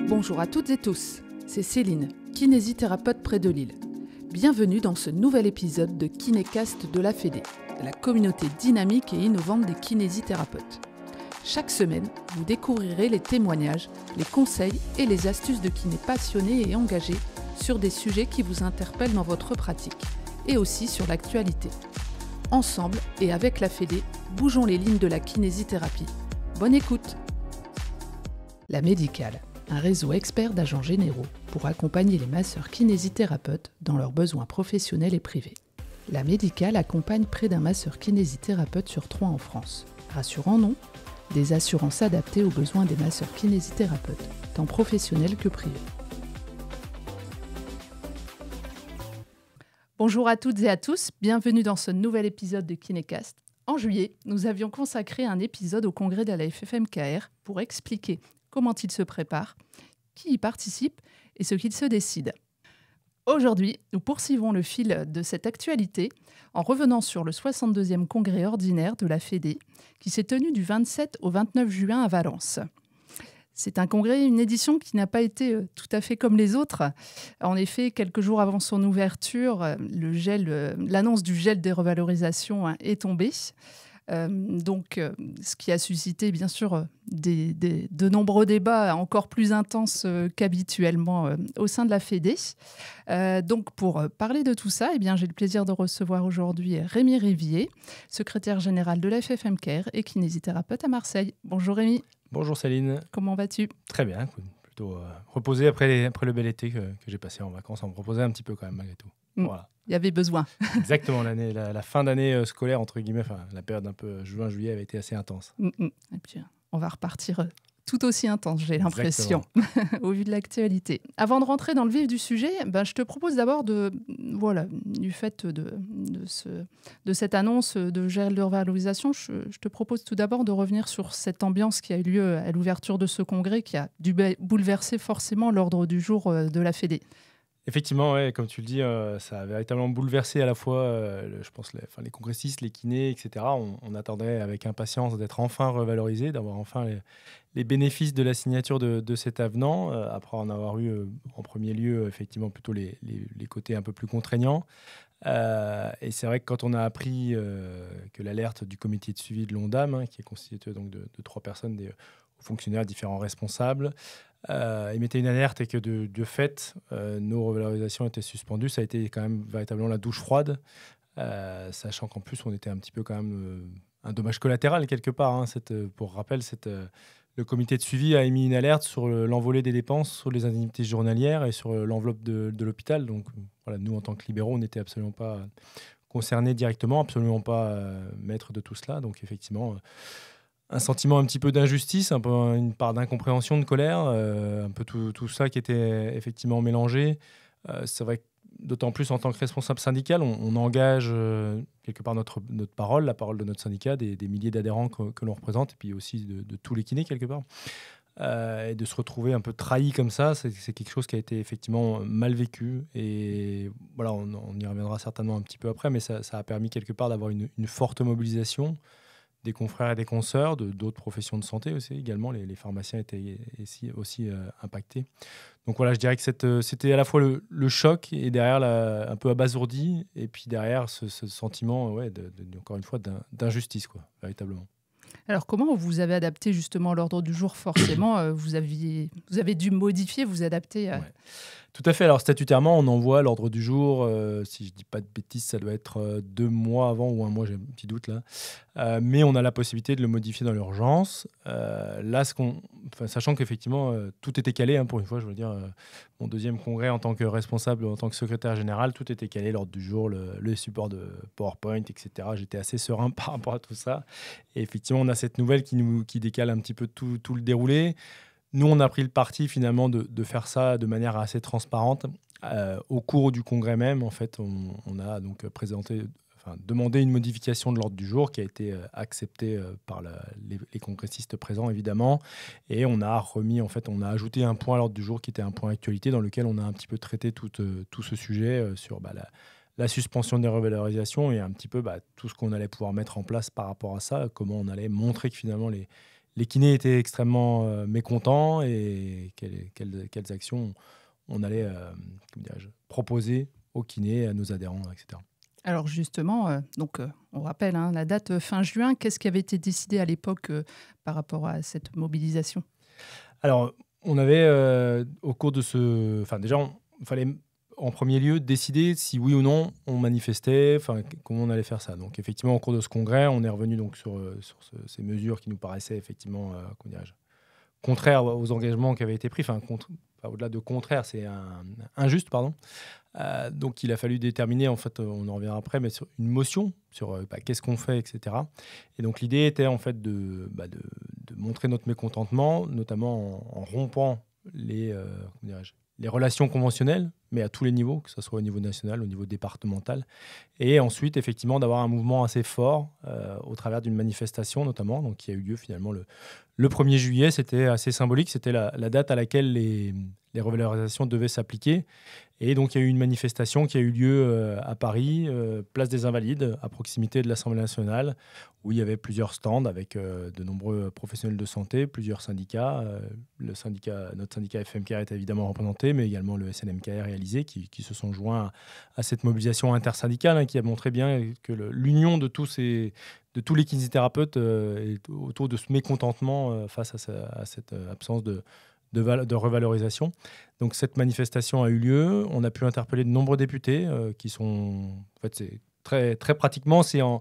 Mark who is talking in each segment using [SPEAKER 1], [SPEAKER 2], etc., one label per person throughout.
[SPEAKER 1] Bonjour à toutes et tous, c'est Céline, kinésithérapeute près de Lille. Bienvenue dans ce nouvel épisode de Kinécast de la Fédé, de la communauté dynamique et innovante des kinésithérapeutes. Chaque semaine, vous découvrirez les témoignages, les conseils et les astuces de kinés passionnés et engagés sur des sujets qui vous interpellent dans votre pratique et aussi sur l'actualité. Ensemble et avec la Fédé, bougeons les lignes de la kinésithérapie. Bonne écoute! La Médicale, un réseau expert d'agents généraux pour accompagner les masseurs kinésithérapeutes dans leurs besoins professionnels et privés. La Médicale accompagne près d'un masseur kinésithérapeute sur 3 en France. Rassurant, non ? Des assurances adaptées aux besoins des masseurs kinésithérapeutes, tant professionnels que privés. Bonjour à toutes et à tous, bienvenue dans ce nouvel épisode de Kinécast. En juillet, nous avions consacré un épisode au congrès de la FFMKR pour expliquer comment il se prépare, qui y participe et ce qu'il se décide. Aujourd'hui, nous poursuivons le fil de cette actualité en revenant sur le 62e congrès ordinaire de la Fédé qui s'est tenu du 27 au 29 juin à Valence. C'est un congrès, une édition qui n'a pas été tout à fait comme les autres. En effet, quelques jours avant son ouverture, l'annonce du gel des revalorisations est tombée. Ce qui a suscité bien sûr de nombreux débats encore plus intenses qu'habituellement au sein de la Fédé. Donc pour parler de tout ça, j'ai le plaisir de recevoir aujourd'hui Rémi Rivier, secrétaire général de la FFMKR et kinésithérapeute à Marseille. Bonjour Rémi.
[SPEAKER 2] Bonjour Céline.
[SPEAKER 1] Comment vas-tu ?
[SPEAKER 2] Très bien, plutôt reposé après le bel été que j'ai passé en vacances. On me reposait un petit peu quand même malgré tout. Voilà.
[SPEAKER 1] Il y avait besoin.
[SPEAKER 2] Exactement, la fin d'année scolaire, entre guillemets, la période un peu juin-juillet avait été assez intense.
[SPEAKER 1] Et puis, on va repartir tout aussi intense, j'ai l'impression, au vu de l'actualité. Avant de rentrer dans le vif du sujet, je te propose d'abord du fait de cette annonce de gel de revalorisation, je te propose tout d'abord de revenir sur cette ambiance qui a eu lieu à l'ouverture de ce congrès qui a dû bouleverser forcément l'ordre du jour de la Fédé.
[SPEAKER 2] Effectivement, ouais, comme tu le dis, ça a véritablement bouleversé à la fois, je pense, les congressistes, les kinés, etc. On attendait avec impatience d'être enfin revalorisés, d'avoir enfin les bénéfices de la signature de cet avenant, après en avoir eu en premier lieu, effectivement, plutôt les côtés un peu plus contraignants. Et c'est vrai que quand on a appris que l'alerte du comité de suivi de l'ONDAM, qui est constitué donc de 3 personnes, des fonctionnaires, différents responsables, émettait une alerte et que de fait, nos revalorisations étaient suspendues. Ça a été quand même véritablement la douche froide, sachant qu'en plus, on était un petit peu quand même un dommage collatéral quelque part. Pour rappel, le comité de suivi a émis une alerte sur l'envolée des dépenses, sur les indemnités journalières et sur l'enveloppe de l'hôpital. Donc voilà, nous, en tant que libéraux, on n'était absolument pas concernés directement, absolument pas maîtres de tout cela. Donc effectivement... un sentiment un petit peu d'injustice, un peu une part d'incompréhension, de colère, un peu tout ça qui était effectivement mélangé. C'est vrai que d'autant plus en tant que responsable syndical, on engage quelque part notre parole, la parole de notre syndicat, des milliers d'adhérents que l'on représente, et puis aussi de tous les kinés quelque part. Et de se retrouver un peu trahi comme ça, c'est quelque chose qui a été effectivement mal vécu. Et voilà, on y reviendra certainement un petit peu après, mais ça a permis quelque part d'avoir une forte mobilisation des confrères et des consoeurs, d'autres professions de santé aussi également. Les pharmaciens étaient aussi impactés. Donc voilà, je dirais que c'était à la fois le choc et derrière un peu abasourdi, et puis derrière ce sentiment, encore une fois, d'injustice, véritablement.
[SPEAKER 1] Alors comment vous avez adapté justement l'ordre du jour forcément vous avez dû modifier, vous adapter
[SPEAKER 2] Ouais. Tout à fait. Alors statutairement, on envoie l'ordre du jour, si je ne dis pas de bêtises, ça doit être 2 mois avant ou 1 mois, j'ai un petit doute là. Mais on a la possibilité de le modifier dans l'urgence. Là, sachant qu'effectivement, tout était calé, pour une fois, je veux dire, mon 2e congrès en tant que responsable, en tant que secrétaire général, tout était calé, l'ordre du jour, le support de PowerPoint, etc. J'étais assez serein par rapport à tout ça. Et effectivement, on a cette nouvelle qui décale un petit peu tout le déroulé. Nous, on a pris le parti finalement de faire ça de manière assez transparente. Au cours du congrès même, en fait, on a donc demandé une modification de l'ordre du jour qui a été acceptée par les congressistes présents, évidemment. Et on a ajouté un point à l'ordre du jour qui était un point actualité dans lequel on a un petit peu traité tout ce sujet sur la suspension des revalorisations et un petit peu tout ce qu'on allait pouvoir mettre en place par rapport à ça, comment on allait montrer que finalement les kinés étaient extrêmement mécontents et quelles actions on allait proposer aux kinés, à nos adhérents, etc.
[SPEAKER 1] Alors justement, on rappelle la date fin juin. Qu'est-ce qui avait été décidé à l'époque par rapport à cette mobilisation?
[SPEAKER 2] Alors, on avait, au cours de ce... Enfin, déjà, il fallait en premier lieu décider si oui ou non on manifestait, comment on allait faire ça. Donc effectivement, au cours de ce congrès, on est revenu donc sur ces mesures qui nous paraissaient effectivement contraires aux engagements qui avaient été pris. Au-delà de contraire, c'est injuste, pardon. Donc il a fallu déterminer, en fait, on en reviendra après, mais sur une motion, sur qu'est-ce qu'on fait, etc. Et donc l'idée était en fait de montrer notre mécontentement, notamment en rompant les relations conventionnelles, mais à tous les niveaux, que ce soit au niveau national, au niveau départemental. Et ensuite, effectivement, d'avoir un mouvement assez fort au travers d'une manifestation, notamment, donc, qui a eu lieu finalement le 1er juillet. C'était assez symbolique, c'était la date à laquelle les revalorisations devaient s'appliquer. Et donc, il y a eu une manifestation qui a eu lieu à Paris, place des Invalides, à proximité de l'Assemblée nationale, où il y avait plusieurs stands avec de nombreux professionnels de santé, plusieurs syndicats. Notre syndicat FMKR est évidemment représenté, mais également le SNMKR et Alizé, qui se sont joints à cette mobilisation intersyndicale, qui a montré bien que l'union de tous les kinésithérapeutes est autour de ce mécontentement face à cette absence de revalorisation. Donc cette manifestation a eu lieu. On a pu interpeller de nombreux députés qui sont... En fait, c'est très pratiquement, c'est en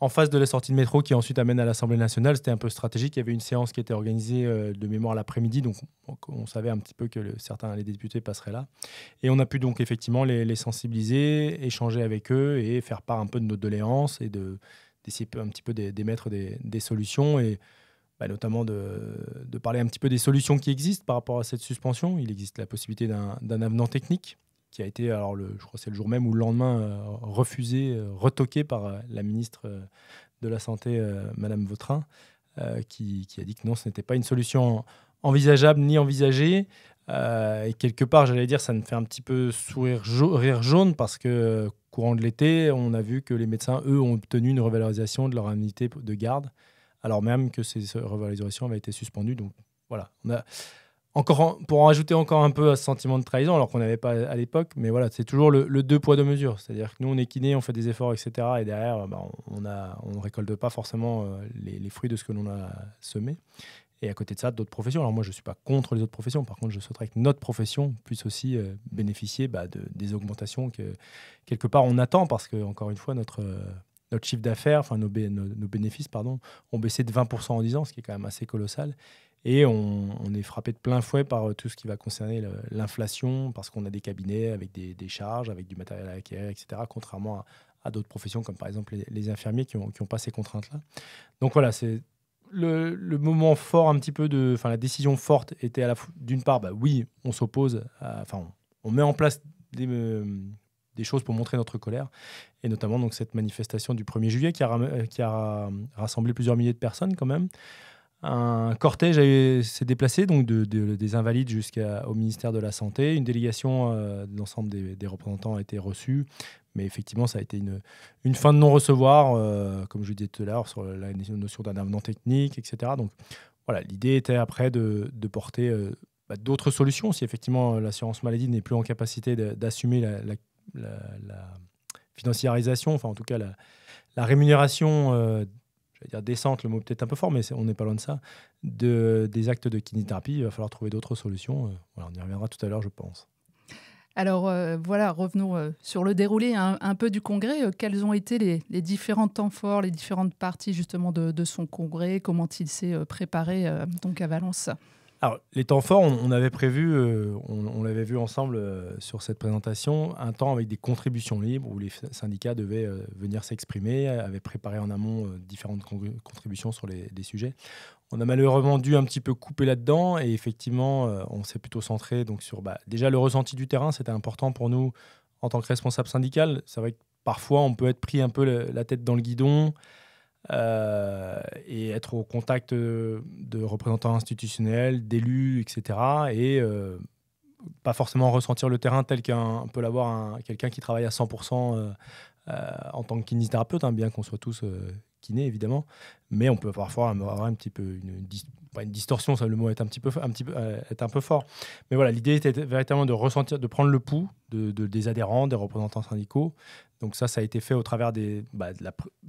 [SPEAKER 2] face de la sortie de métro qui ensuite amène à l'Assemblée nationale. C'était un peu stratégique. Il y avait une séance qui était organisée de mémoire l'après-midi. Donc on savait un petit peu que certains des députés passeraient là. Et on a pu donc effectivement les sensibiliser, échanger avec eux et faire part un peu de nos doléances et d'essayer un petit peu d'émettre des solutions et notamment de parler un petit peu des solutions qui existent par rapport à cette suspension. Il existe la possibilité d'un avenant technique qui a été, alors je crois que c'est le jour même ou le lendemain, refusé, retoqué par la ministre de la Santé, Madame Vautrin, qui a dit que non, ce n'était pas une solution envisageable ni envisagée. Et quelque part, j'allais dire, ça me fait un petit peu rire jaune parce que courant de l'été, on a vu que les médecins, eux, ont obtenu une revalorisation de leur indemnité de garde, alors même que ces revalorisations avaient été suspendues. Donc voilà, on a pour en rajouter encore un peu à ce sentiment de trahison, alors qu'on n'avait pas à l'époque, mais voilà, c'est toujours le deux poids, deux mesures. C'est-à-dire que nous, on est kinés, on fait des efforts, etc. Et derrière, on ne récolte pas forcément les fruits de ce que l'on a semé. Et à côté de ça, d'autres professions. Alors moi, je ne suis pas contre les autres professions. Par contre, je souhaiterais que notre profession puisse aussi bénéficier des augmentations que, quelque part, on attend. Parce que, encore une fois, notre chiffre d'affaires, nos bénéfices, ont baissé de 20% en 10 ans, ce qui est quand même assez colossal. Et on est frappé de plein fouet par tout ce qui va concerner l'inflation, parce qu'on a des cabinets avec des charges, avec du matériel à acquérir, etc., contrairement à d'autres professions, comme par exemple les infirmiers qui n'ont pas ces contraintes-là. Donc voilà, c'est le moment fort un petit peu la décision forte était d'une part, oui, on s'oppose, on met en place des choses pour montrer notre colère, et notamment donc cette manifestation du 1er juillet qui a rassemblé plusieurs milliers de personnes quand même. Un cortège s'est déplacé donc des Invalides jusqu'au ministère de la Santé. Une délégation de l'ensemble des représentants a été reçue. Mais effectivement, ça a été une fin de non-recevoir, comme je le disais tout à l'heure, sur la notion d'un avenant technique, etc. Donc voilà, l'idée était après de porter d'autres solutions. Si effectivement l'assurance maladie n'est plus en capacité d'assumer la financiarisation, enfin en tout cas la rémunération je vais dire décente, le mot peut-être un peu fort, mais on n'est pas loin de ça, des actes de kinésithérapie, il va falloir trouver d'autres solutions. On y reviendra tout à l'heure, je pense.
[SPEAKER 1] Alors revenons sur le déroulé un peu du congrès. Quels ont été les différents temps forts, les différentes parties justement de son congrès? Comment il s'est préparé donc à Valence?
[SPEAKER 2] Alors, les temps forts, on avait prévu, on l'avait vu ensemble sur cette présentation, un temps avec des contributions libres où les syndicats devaient venir s'exprimer, avaient préparé en amont différentes contributions sur des sujets. On a malheureusement dû un petit peu couper là-dedans et effectivement, on s'est plutôt centré donc, sur déjà le ressenti du terrain. C'était important pour nous en tant que responsable syndical. C'est vrai que parfois, on peut être pris un peu la tête dans le guidon, et être au contact de représentants institutionnels, d'élus, etc. Et pas forcément ressentir le terrain tel qu'un peut l'avoir quelqu'un qui travaille à 100% en tant que kinésithérapeute, bien qu'on soit tous kinés, évidemment. Mais on peut parfois avoir un petit peu une distorsion, ça, le mot est un peu fort. Mais voilà, l'idée était véritablement de ressentir, de prendre le pouls des adhérents, des représentants syndicaux. Donc ça a été fait au travers de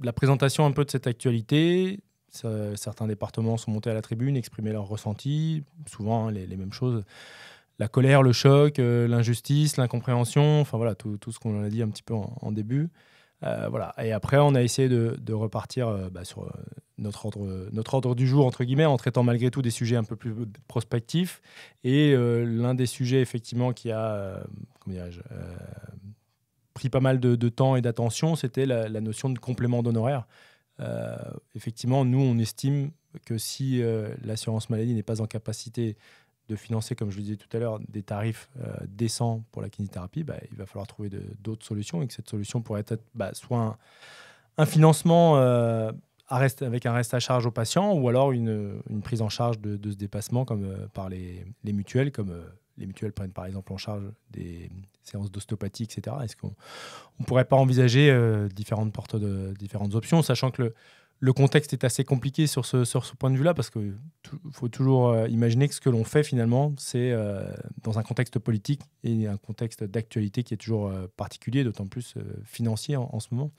[SPEAKER 2] la présentation un peu de cette actualité. Certains départements sont montés à la tribune, exprimer leurs ressentis, souvent les mêmes choses. La colère, le choc, l'injustice, l'incompréhension, enfin voilà, tout ce qu'on a dit un petit peu en début. Voilà. Et après, on a essayé de repartir sur notre ordre du jour, entre guillemets, en traitant malgré tout des sujets un peu plus prospectifs. Et l'un des sujets, effectivement, qui a pris pas mal de temps et d'attention, c'était la notion de complément d'honoraires. Effectivement, nous, on estime que si l'assurance maladie n'est pas en capacité de financer, comme je le disais tout à l'heure, des tarifs décents pour la kinésithérapie, il va falloir trouver d'autres solutions, et que cette solution pourrait être soit un financement avec un reste à charge aux patients, ou alors une prise en charge de ce dépassement comme par les mutuelles, comme les mutuelles prennent par exemple en charge des séances d'ostéopathie, etc. Est-ce qu'on ne pourrait pas envisager différentes options, sachant que le contexte est assez compliqué sur ce point de vue-là, parce qu'il faut toujours imaginer que ce que l'on fait, finalement, c'est dans un contexte politique et un contexte d'actualité qui est toujours particulier, d'autant plus financier en ce moment.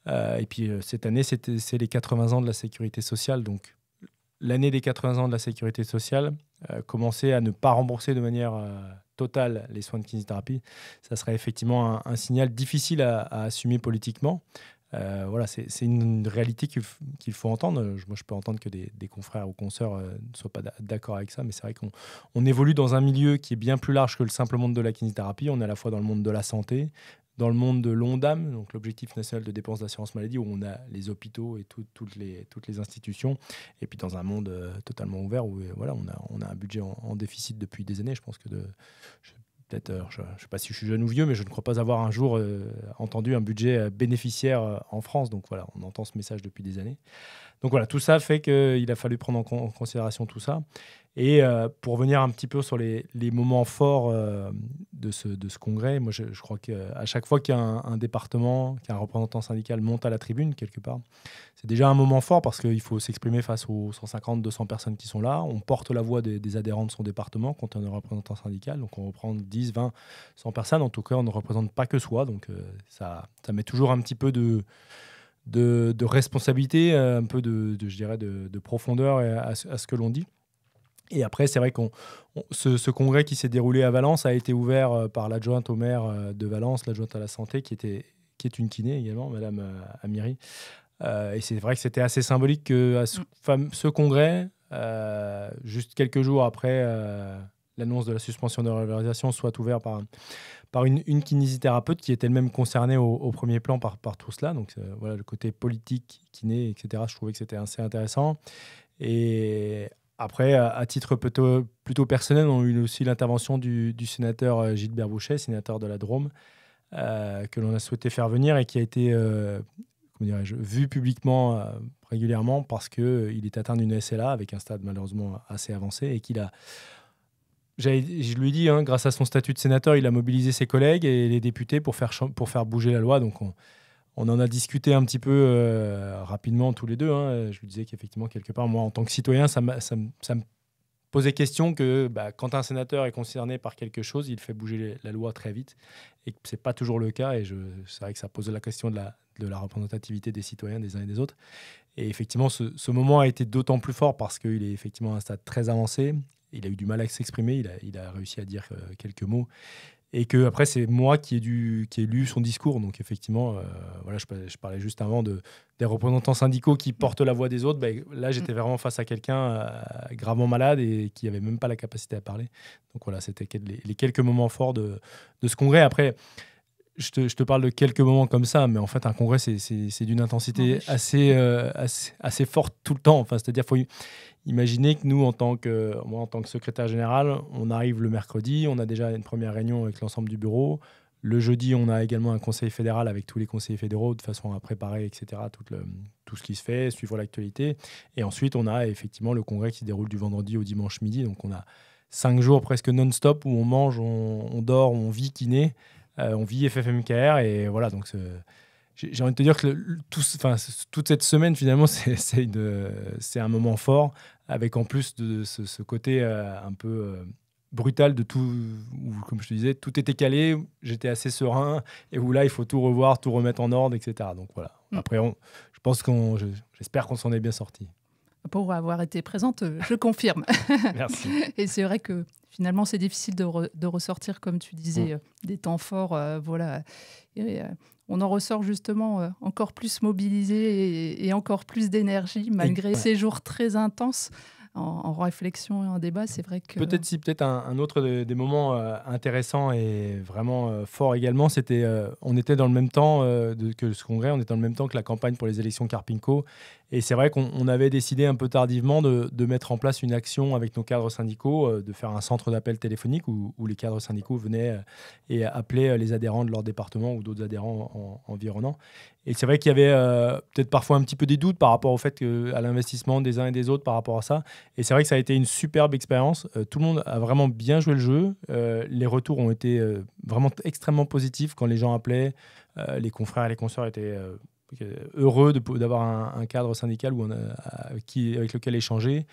[SPEAKER 2] Et puis, cette année, c'est les 80 ans de la sécurité sociale. Donc, l'année des 80 ans de la sécurité sociale, commencer à ne pas rembourser de manière totale les soins de kinésithérapie, ça serait effectivement un signal difficile à assumer politiquement. Voilà, c'est une réalité qu'il faut entendre. Moi, je peux entendre que des confrères ou consoeurs ne soient pas d'accord avec ça, mais c'est vrai qu'on évolue dans un milieu qui est bien plus large que le simple monde de la kinésithérapie. On est à la fois dans le monde de la santé, dans le monde de l'ONDAM, donc l'Objectif national de dépenses d'assurance maladie, où on a les hôpitaux et toutes les institutions, et puis dans un monde totalement ouvert où voilà, on a un budget en déficit depuis des années. Je pense que peut-être, je ne sais pas si je suis jeune ou vieux, mais je ne crois pas avoir un jour entendu un budget bénéficiaire en France. Donc voilà, on entend ce message depuis des années. Donc voilà, tout ça fait qu'il a fallu prendre en considération tout ça. Et pour revenir un petit peu sur les moments forts de ce congrès, moi je crois qu'à chaque fois qu'il y a un département, qu'un représentant syndical monte à la tribune quelque part, c'est déjà un moment fort parce qu'il faut s'exprimer face aux 150-200 personnes qui sont là. On porte la voix des adhérents de son département quand on est un représentant syndical. Donc on représente 10, 20, 100 personnes. En tout cas, on ne représente pas que soi. Donc ça met toujours un petit peu de responsabilité, un peu je dirais de profondeur à ce que l'on dit. Et après, c'est vrai que ce congrès qui s'est déroulé à Valence a été ouvert par l'adjointe au maire de Valence, l'adjointe à la santé, qui est une kiné également, Madame Amiri. Et c'est vrai que c'était assez symbolique qu'à ce congrès, juste quelques jours après l'annonce de la suspension de revalorisation, soit ouvert par une kinésithérapeute qui est elle-même concernée au premier plan par tout cela. Donc voilà, le côté politique, kiné, etc., je trouvais que c'était assez intéressant. Et après, à titre plutôt personnel, on a eu aussi l'intervention du sénateur Gilbert Bouchet, sénateur de la Drôme, que l'on a souhaité faire venir et qui a été vu publiquement régulièrement parce qu'il est atteint d'une SLA avec un stade malheureusement assez avancé et je lui ai dit, grâce à son statut de sénateur, il a mobilisé ses collègues et les députés pour faire bouger la loi. Donc on en a discuté un petit peu rapidement tous les deux. Je lui disais qu'effectivement, quelque part, moi, en tant que citoyen, ça me posait question que quand un sénateur est concerné par quelque chose, il fait bouger la loi très vite. Et que ce n'est pas toujours le cas. Et c'est vrai que ça pose la question de la représentativité des citoyens des uns et des autres. Et effectivement, ce moment a été d'autant plus fort parce qu'il est effectivement à un stade très avancé. Il a eu du mal à s'exprimer. Il a réussi à dire quelques mots. Et que après c'est moi qui ai lu son discours. Donc effectivement, voilà, je parlais juste avant des représentants syndicaux qui portent la voix des autres. Là, j'étais vraiment face à quelqu'un gravement malade et qui n'avait même pas la capacité à parler. Donc voilà, c'était les quelques moments forts de ce congrès. Après, je te parle de quelques moments comme ça, mais en fait, un congrès, c'est d'une intensité assez forte tout le temps. Enfin, c'est-à-dire, faut imaginer que nous, moi, en tant que secrétaire général, on arrive le mercredi, on a déjà une première réunion avec l'ensemble du bureau. Le jeudi, on a également un conseil fédéral avec tous les conseillers fédéraux de façon à préparer, etc., tout ce qui se fait, suivre l'actualité. Et ensuite, on a effectivement le congrès qui se déroule du vendredi au dimanche midi. Donc, on a 5 jours presque non-stop où on mange, on dort, on vit kiné, on vit FFMKR. Et voilà, donc j'ai envie de te dire que toute cette semaine, finalement, c'est un moment fort, avec en plus de ce côté un peu brutal de tout, où, comme je te disais, tout était calé, j'étais assez serein, et où là, il faut tout revoir, tout remettre en ordre, etc. Donc voilà. Après, j'espère qu'on s'en est bien sorti.
[SPEAKER 1] Pour avoir été présente, je confirme.
[SPEAKER 2] Merci.
[SPEAKER 1] Et c'est vrai que finalement, c'est difficile de ressortir, comme tu disais, des temps forts. Voilà. Et, on en ressort justement encore plus mobilisé et encore plus d'énergie, malgré ces jours très intenses. En réflexion et en débat, c'est vrai que...
[SPEAKER 2] Peut-être un autre des moments intéressants et vraiment forts également, c'était on était dans le même temps que ce congrès, on était dans le même temps que la campagne pour les élections Carpinco. Et c'est vrai qu'on avait décidé un peu tardivement de mettre en place une action avec nos cadres syndicaux, de faire un centre d'appel téléphonique où les cadres syndicaux venaient et appelaient les adhérents de leur département ou d'autres adhérents environnants. Et c'est vrai qu'il y avait peut-être parfois un petit peu des doutes par rapport au fait à l'investissement des uns et des autres par rapport à ça. Et c'est vrai que ça a été une superbe expérience. Tout le monde a vraiment bien joué le jeu. Les retours ont été vraiment extrêmement positifs quand les gens appelaient. Les confrères et les consoeurs étaient heureux d'avoir un cadre syndical avec lequel échanger.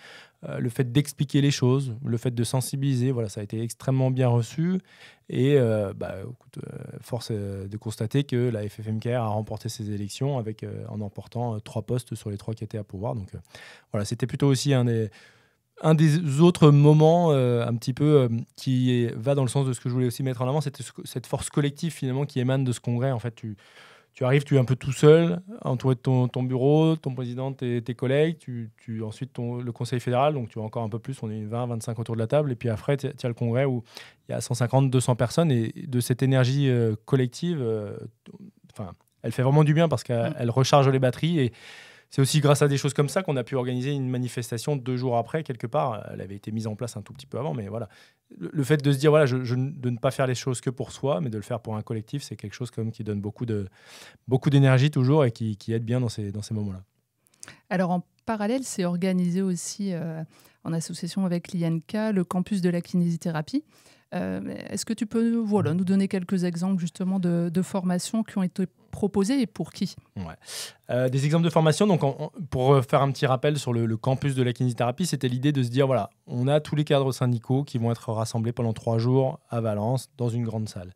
[SPEAKER 2] Le fait d'expliquer les choses, le fait de sensibiliser, voilà, ça a été extrêmement bien reçu. Et écoute, force est de constater que la FFMKR a remporté ses élections en emportant 3 postes sur les 3 qui étaient à pouvoir. Donc voilà, c'était plutôt aussi un des autres moments un petit peu qui va dans le sens de ce que je voulais aussi mettre en avant, c'était cette force collective finalement qui émane de ce congrès. En fait, tu arrives, tu es un peu tout seul, entouré de ton bureau, ton président, tes collègues, ensuite le conseil fédéral, donc tu as encore un peu plus, on est 20, 25 autour de la table, et puis après, tu as le congrès où il y a 150, 200 personnes, et de cette énergie collective, elle fait vraiment du bien parce qu'elle recharge les batteries, et c'est aussi grâce à des choses comme ça qu'on a pu organiser une manifestation 2 jours après, quelque part. Elle avait été mise en place un tout petit peu avant, mais voilà. Le fait de se dire, voilà, de ne pas faire les choses que pour soi, mais de le faire pour un collectif, c'est quelque chose qui donne beaucoup d'énergie toujours et qui aide bien dans ces moments-là.
[SPEAKER 1] Alors, en parallèle, c'est organisé aussi en association avec l'INK, le campus de la kinésithérapie. Est-ce que tu peux nous donner quelques exemples justement de formations qui ont été proposées et pour qui ?
[SPEAKER 2] Des exemples de formation, donc pour faire un petit rappel sur le campus de la kinésithérapie, c'était l'idée de se dire, voilà, on a tous les cadres syndicaux qui vont être rassemblés pendant 3 jours à Valence dans une grande salle.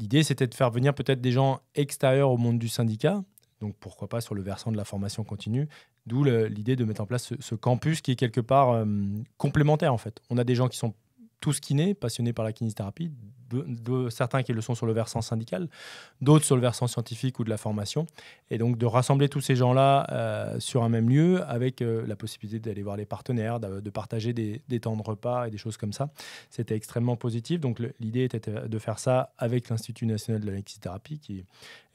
[SPEAKER 2] L'idée, c'était de faire venir peut-être des gens extérieurs au monde du syndicat, donc pourquoi pas sur le versant de la formation continue, d'où l'idée de mettre en place ce campus qui est quelque part complémentaire en fait. On a des gens qui sont tous kinés, passionnés par la kinésithérapie, certains qui le sont sur le versant syndical, d'autres sur le versant scientifique ou de la formation. Et donc de rassembler tous ces gens-là sur un même lieu avec la possibilité d'aller voir les partenaires, de partager des temps de repas et des choses comme ça. C'était extrêmement positif. Donc l'idée était de faire ça avec l'Institut national de la kinésithérapie, qui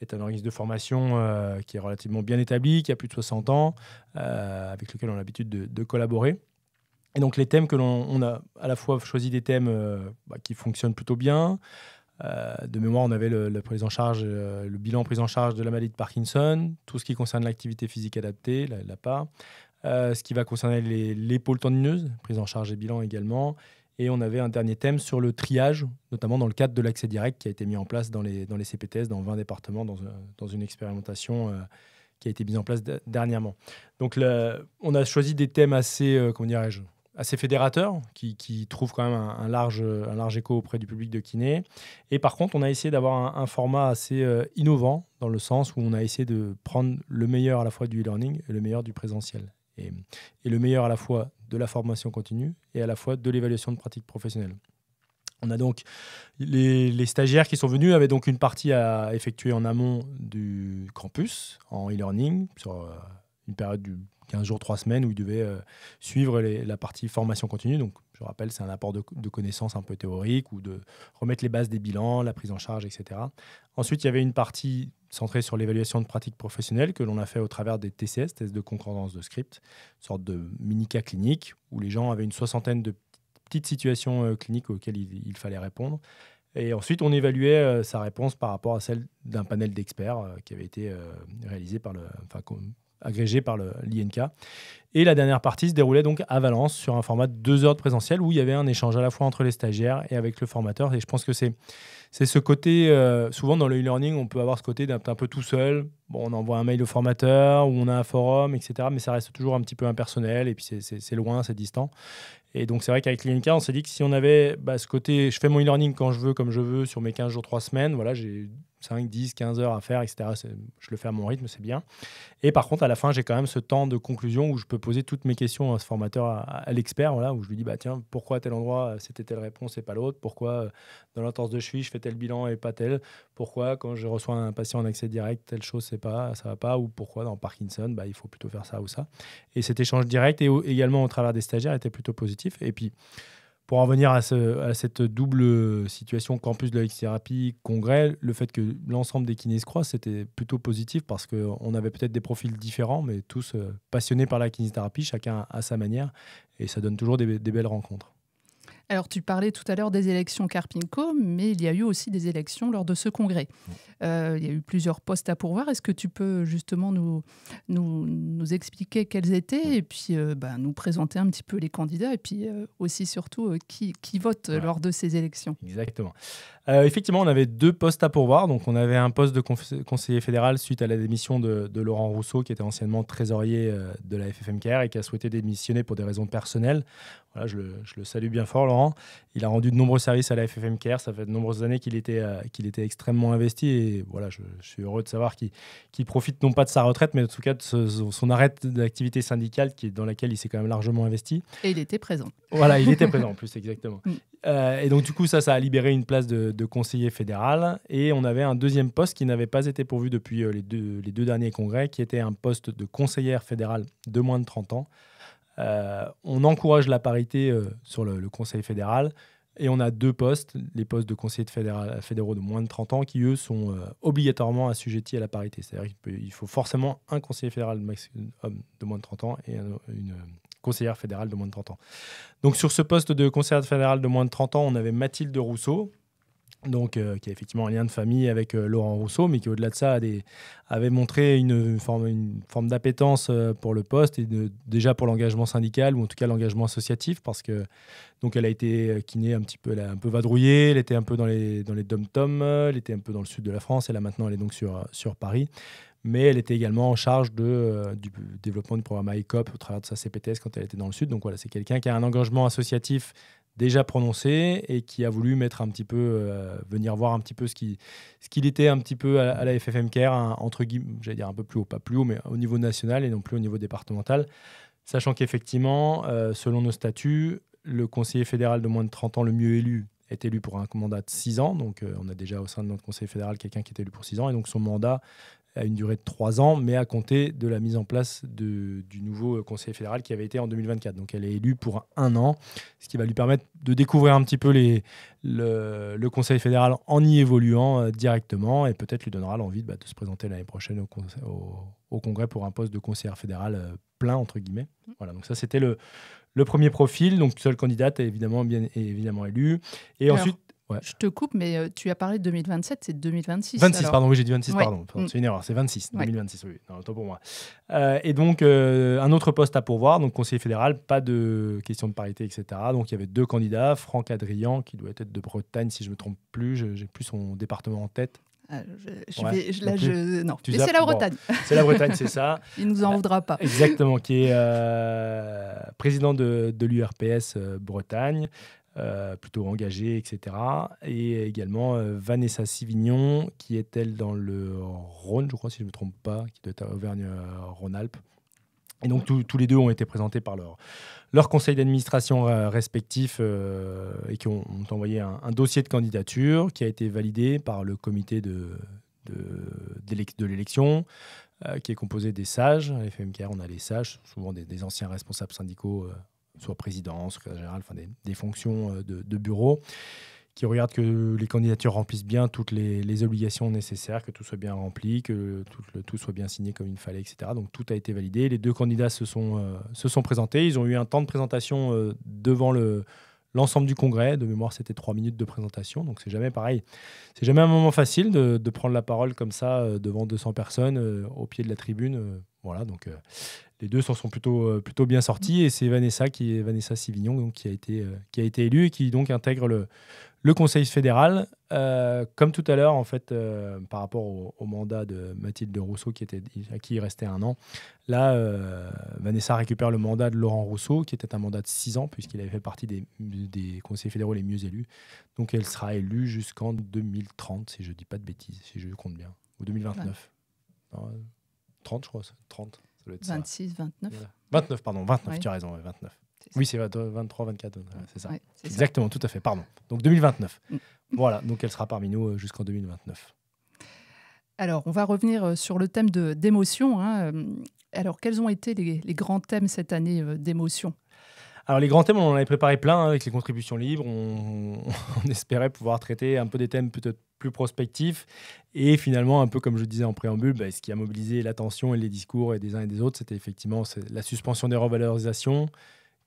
[SPEAKER 2] est un organisme de formation qui est relativement bien établi, qui a plus de 60 ans, avec lequel on a l'habitude de collaborer. Et donc les thèmes que on a à la fois choisi des thèmes qui fonctionnent plutôt bien. De mémoire, on avait le bilan prise en charge de la maladie de Parkinson, tout ce qui concerne l'activité physique adaptée, l'APA, ce qui va concerner l'épaule tendineuse, prise en charge et bilan également. Et on avait un dernier thème sur le triage, notamment dans le cadre de l'accès direct qui a été mis en place dans les CPTS, dans 20 départements, dans une expérimentation qui a été mise en place dernièrement. Donc on a choisi des thèmes assez fédérateur, qui trouve quand même un large écho auprès du public de kiné. Et par contre, on a essayé d'avoir un format assez innovant, dans le sens où on a essayé de prendre le meilleur à la fois du e-learning et le meilleur du présentiel. Et le meilleur à la fois de la formation continue et à la fois de l'évaluation de pratiques professionnelles. On a donc les stagiaires qui sont venus avaient donc une partie à effectuer en amont du campus, en e-learning, sur une période du 15 jours, 3 semaines, où ils devaient suivre la partie formation continue. Donc, je rappelle, c'est un apport de connaissances un peu théoriques ou de remettre les bases des bilans, la prise en charge, etc. Ensuite, il y avait une partie centrée sur l'évaluation de pratiques professionnelles que l'on a fait au travers des TCS, tests de concordance de script, une sorte de mini-cas clinique où les gens avaient une 60aine de petites situations cliniques auxquelles il fallait répondre. Et ensuite, on évaluait sa réponse par rapport à celle d'un panel d'experts qui avait été réalisé agrégés par l'INK. Et la dernière partie se déroulait donc à Valence sur un format de 2 heures de présentiel où il y avait un échange à la fois entre les stagiaires et avec le formateur. Et je pense que c'est ce côté, souvent dans le e-learning, on peut avoir ce côté d'être un peu tout seul. Bon, on envoie un mail au formateur ou on a un forum, etc. Mais ça reste toujours un petit peu impersonnel et puis c'est loin, c'est distant. Et donc, c'est vrai qu'avec l'INK, on s'est dit que si on avait ce côté, je fais mon e-learning quand je veux, comme je veux, sur mes 15 jours, 3 semaines, voilà, j'ai 5, 10, 15 heures à faire, etc. Je le fais à mon rythme, c'est bien. Et par contre, à la fin, j'ai quand même ce temps de conclusion où je peux poser toutes mes questions à ce formateur, à l'expert, voilà, où je lui dis, tiens, pourquoi à tel endroit, c'était telle réponse et pas l'autre? Pourquoi dans l'entorse de cheville, je fais tel bilan et pas tel? Pourquoi quand je reçois un patient en accès direct, telle chose, ça va pas? Ou pourquoi dans Parkinson, il faut plutôt faire ça ou ça? Et cet échange direct et également au travers des stagiaires était plutôt positif. Et puis, pour en venir à cette double situation campus de la X-thérapie, congrès, le fait que l'ensemble des kinés se croisent, c'était plutôt positif parce qu'on avait peut-être des profils différents, mais tous passionnés par la kinésithérapie, chacun à sa manière. Et ça donne toujours des belles rencontres.
[SPEAKER 1] Alors, tu parlais tout à l'heure des élections Carpinco, mais il y a eu aussi des élections lors de ce congrès. Il y a eu plusieurs postes à pourvoir. Est-ce que tu peux justement nous expliquer quels étaient et puis nous présenter un petit peu les candidats et puis aussi surtout qui vote lors de ces élections?
[SPEAKER 2] Exactement. Effectivement, on avait 2 postes à pourvoir. Donc, on avait un poste de conseiller fédéral suite à la démission de Laurent Rousseau, qui était anciennement trésorier de la FFMKR et qui a souhaité démissionner pour des raisons personnelles. Voilà, je le salue bien fort, Laurent. Il a rendu de nombreux services à la FFMKR. Ça fait de nombreuses années qu'il était extrêmement investi. Et voilà, je suis heureux de savoir qu'il profite non pas de sa retraite, mais en tout cas de son arrêt d'activité syndicale dans laquelle il s'est quand même largement investi.
[SPEAKER 1] Et il était présent.
[SPEAKER 2] Voilà, il était présent en plus, exactement. Et donc, du coup, ça a libéré une place de conseiller fédéral. Et on avait un deuxième poste qui n'avait pas été pourvu depuis les deux derniers congrès, qui était un poste de conseillère fédérale de moins de 30 ans. On encourage la parité sur le conseil fédéral. Et on a 2 postes, les postes de conseillers fédéraux de moins de 30 ans, qui, eux, sont obligatoirement assujettis à la parité. C'est-à-dire qu'il faut forcément un conseiller fédéral de moins de 30 ans et une conseillère fédérale de moins de 30 ans. Donc, sur ce poste de conseillère fédérale de moins de 30 ans, on avait Mathilde Rousseau, donc, qui a effectivement un lien de famille avec Laurent Rousseau, mais qui, au-delà de ça, avait montré une forme d'appétence pour le poste et déjà pour l'engagement syndical ou en tout cas l'engagement associatif, parce que donc elle a été kiné un petit peu, elle a un peu vadrouillé, elle était un peu dans les dom-toms, elle était un peu dans le sud de la France, et là maintenant elle est donc sur Paris. Mais elle était également en charge du développement du programme ICOP au travers de sa CPTS quand elle était dans le sud. Donc voilà, c'est quelqu'un qui a un engagement associatif déjà prononcé et qui a voulu mettre un petit peu, venir voir un petit peu ce qu'il était un petit peu à la FFMKR, entre guillemets, j'allais dire un peu plus haut, pas plus haut, mais au niveau national et non plus au niveau départemental. Sachant qu'effectivement, selon nos statuts, le conseiller fédéral de moins de 30 ans le mieux élu est élu pour un mandat de 6 ans. Donc on a déjà au sein de notre conseil fédéral quelqu'un qui est élu pour 6 ans. Et donc son mandat à une durée de 3 ans, mais à compter de la mise en place du nouveau conseiller fédéral qui avait été en 2024. Donc elle est élue pour 1 an, ce qui va lui permettre de découvrir un petit peu le conseil fédéral en y évoluant directement, et peut-être lui donnera l'envie de se présenter l'année prochaine au congrès pour un poste de conseillère fédéral plein, entre guillemets. Voilà, donc ça c'était le premier profil, donc seule candidate est évidemment élue. Et alors, ensuite...
[SPEAKER 1] Ouais. Je te coupe, mais tu as parlé de 2027, c'est 2026.
[SPEAKER 2] 26,
[SPEAKER 1] alors.
[SPEAKER 2] Pardon, oui, j'ai dit 26,
[SPEAKER 1] ouais.
[SPEAKER 2] Pardon, c'est une erreur, c'est 26, 2026, oui, non, autant pour moi. Et donc, un autre poste à pourvoir, donc conseiller fédéral, pas de question de parité, etc. Donc, il y avait 2 candidats, Franck Adrian, qui doit être de Bretagne, si je ne me trompe plus, j'ai plus son département en tête.
[SPEAKER 1] Non, mais c'est la Bretagne.
[SPEAKER 2] Bon, c'est la Bretagne, c'est ça.
[SPEAKER 1] Il ne nous en voudra pas.
[SPEAKER 2] Exactement, qui est président de l'URPS Bretagne. Plutôt engagée, etc. Et également Vanessa Sivignon, qui est elle dans le Rhône, je crois, si je ne me trompe pas, qui doit être à Auvergne-Rhône-Alpes. Et donc tous les 2 ont été présentés par leur conseil d'administration respectif et qui ont envoyé un dossier de candidature qui a été validé par le comité de l'élection, qui est composé des sages. À FFMKR, on a les sages, souvent des anciens responsables syndicaux, soit président, secrétaire général, enfin des fonctions de bureau, qui regardent que les candidatures remplissent bien toutes les obligations nécessaires, que tout soit bien rempli, que tout soit bien signé comme il fallait, etc. Donc tout a été validé. Les 2 candidats se sont présentés. Ils ont eu un temps de présentation devant le l'ensemble du congrès. De mémoire, c'était 3 minutes de présentation. Donc, c'est jamais pareil. C'est jamais un moment facile de prendre la parole comme ça devant 200 personnes au pied de la tribune. Voilà, donc les deux s'en sont plutôt bien sortis. Et c'est Vanessa Sivignon donc, qui a été élue et qui donc intègre le Conseil fédéral. Comme tout à l'heure, en fait, par rapport au mandat de Mathilde Rousseau, à qui il restait 1 an, là, Vanessa récupère le mandat de Laurent Rousseau, qui était un mandat de 6 ans, puisqu'il avait fait partie des conseillers fédéraux les mieux élus. Donc, elle sera élue jusqu'en 2030, si je ne dis pas de bêtises, si je compte bien. Ou 2029. Ouais. Non, 30, je crois. 30, ça doit être
[SPEAKER 1] 26, ça. 29.
[SPEAKER 2] Voilà. 29, pardon. 29,
[SPEAKER 1] ouais.
[SPEAKER 2] Tu as raison, 29.
[SPEAKER 1] C'est
[SPEAKER 2] oui, c'est 23, 24, c'est ça.
[SPEAKER 1] Ouais, c'est
[SPEAKER 2] exactement, ça. Tout à fait, pardon. Donc 2029.
[SPEAKER 1] Mm.
[SPEAKER 2] Voilà, donc elle sera parmi nous jusqu'en 2029.
[SPEAKER 1] Alors, on va revenir sur le thème d'émotion. Hein. Alors, quels ont été les grands thèmes cette année d'émotion ?
[SPEAKER 2] Alors, les grands thèmes, on en avait préparé plein avec les contributions libres. On espérait pouvoir traiter un peu des thèmes peut-être plus prospectifs. Et finalement, un peu comme je disais en préambule, ce qui a mobilisé l'attention et les discours des uns et des autres, c'était effectivement la suspension des revalorisations.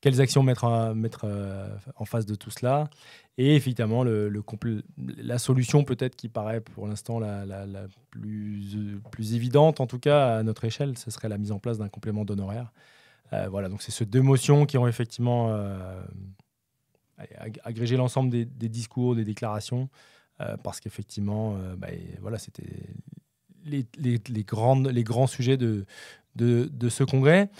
[SPEAKER 2] Quelles actions mettre en face de tout cela? Et effectivement, la solution peut-être qui paraît pour l'instant la plus évidente, en tout cas à notre échelle, ce serait la mise en place d'un complément d'honoraires. Voilà, donc c'est ces 2 motions qui ont effectivement agrégé l'ensemble des discours, des déclarations, parce qu'effectivement, voilà, c'était les grands sujets de ce congrès.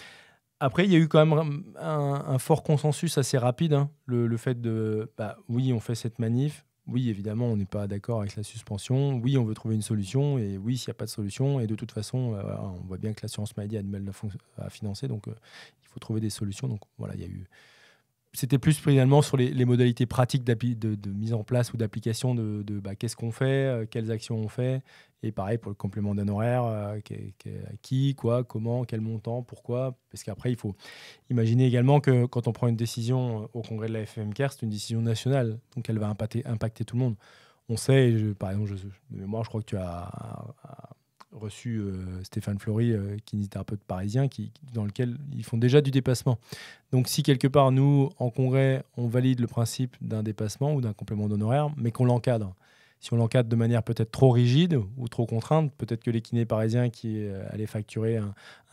[SPEAKER 2] Après, il y a eu quand même un fort consensus assez rapide. Hein. Le fait de, oui, on fait cette manif. Oui, évidemment, on n'est pas d'accord avec la suspension. Oui, on veut trouver une solution. Et oui, s'il n'y a pas de solution. Et de toute façon, on voit bien que l'assurance maladie a du mal à financer. Donc, il faut trouver des solutions. Donc, voilà, il y a eu... C'était plus finalement sur les modalités pratiques de mise en place ou d'application de qu'est-ce qu'on fait, quelles actions on fait. Et pareil pour le complément d'honoraires, qui, quoi, comment, quel montant, pourquoi. Parce qu'après, il faut imaginer également que quand on prend une décision au congrès de la FMCare, c'est une décision nationale. Donc elle va impacter tout le monde. On sait, par exemple, de mémoire, je crois que tu as reçu Stéphane Flory, kinésithérapeute parisien, dans lequel ils font déjà du dépassement. Donc si quelque part, nous, en congrès, on valide le principe d'un dépassement ou d'un complément d'honoraires, mais qu'on l'encadre, si on l'encadre de manière peut-être trop rigide ou trop contrainte, peut-être que les kinés parisiens qui allaient facturer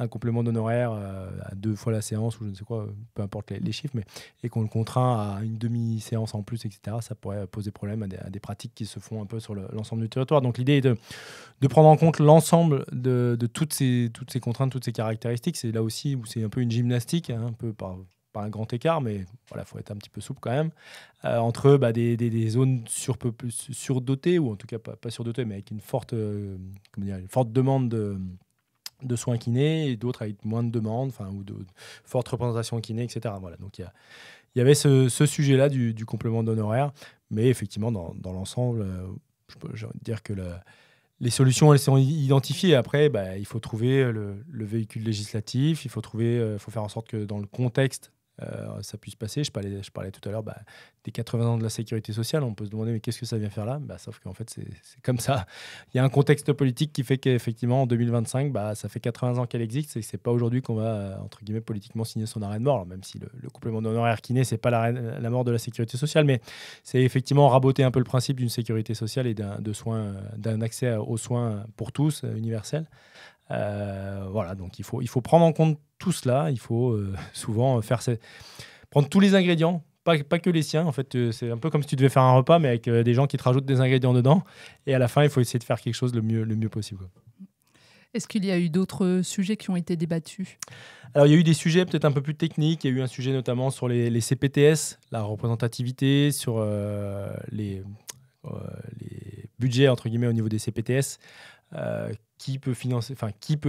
[SPEAKER 2] un complément d'honoraires à 2 fois la séance ou je ne sais quoi, peu importe les chiffres, et qu'on le contraint à une demi-séance en plus, etc., ça pourrait poser problème à des pratiques qui se font un peu sur l'ensemble du territoire. Donc l'idée est de prendre en compte l'ensemble de toutes ces contraintes, toutes ces caractéristiques. C'est là aussi où c'est un peu une gymnastique, hein, un peu par un grand écart, mais voilà, faut être un petit peu souple quand même, entre des zones surdotées, ou en tout cas pas surdotées, mais avec une forte demande de soins kinés, et d'autres avec moins de demandes, ou de forte représentation kinés, etc. Voilà, donc il y avait ce sujet-là du complément d'honoraires, mais effectivement, dans l'ensemble, j'ai envie de dire que les solutions, elles sont identifiées. Après, il faut trouver le véhicule législatif, il faut faire en sorte que dans le contexte, ça puisse passer. Je parlais tout à l'heure des 80 ans de la sécurité sociale. On peut se demander mais qu'est-ce que ça vient faire là, sauf qu'en fait c'est comme ça. Il y a un contexte politique qui fait qu'effectivement en 2025 ça fait 80 ans qu'elle existe, et c'est pas aujourd'hui qu'on va entre guillemets politiquement signer son arrêt de mort. Alors, même si le complément d'honoraires kiné, c'est pas la mort de la sécurité sociale, mais c'est effectivement raboter un peu le principe d'une sécurité sociale et d'un accès aux soins pour tous, universel. Voilà, donc il faut prendre en compte tout cela. Il faut souvent prendre tous les ingrédients, pas que les siens. En fait, c'est un peu comme si tu devais faire un repas, mais avec des gens qui te rajoutent des ingrédients dedans. Et à la fin, il faut essayer de faire quelque chose le mieux possible, quoi.
[SPEAKER 1] Est-ce qu'il y a eu d'autres sujets qui ont été débattus ?
[SPEAKER 2] Alors, il y a eu des sujets peut-être un peu plus techniques. Il y a eu un sujet notamment sur les CPTS, la représentativité, sur les budgets, entre guillemets, au niveau des CPTS. Qui peut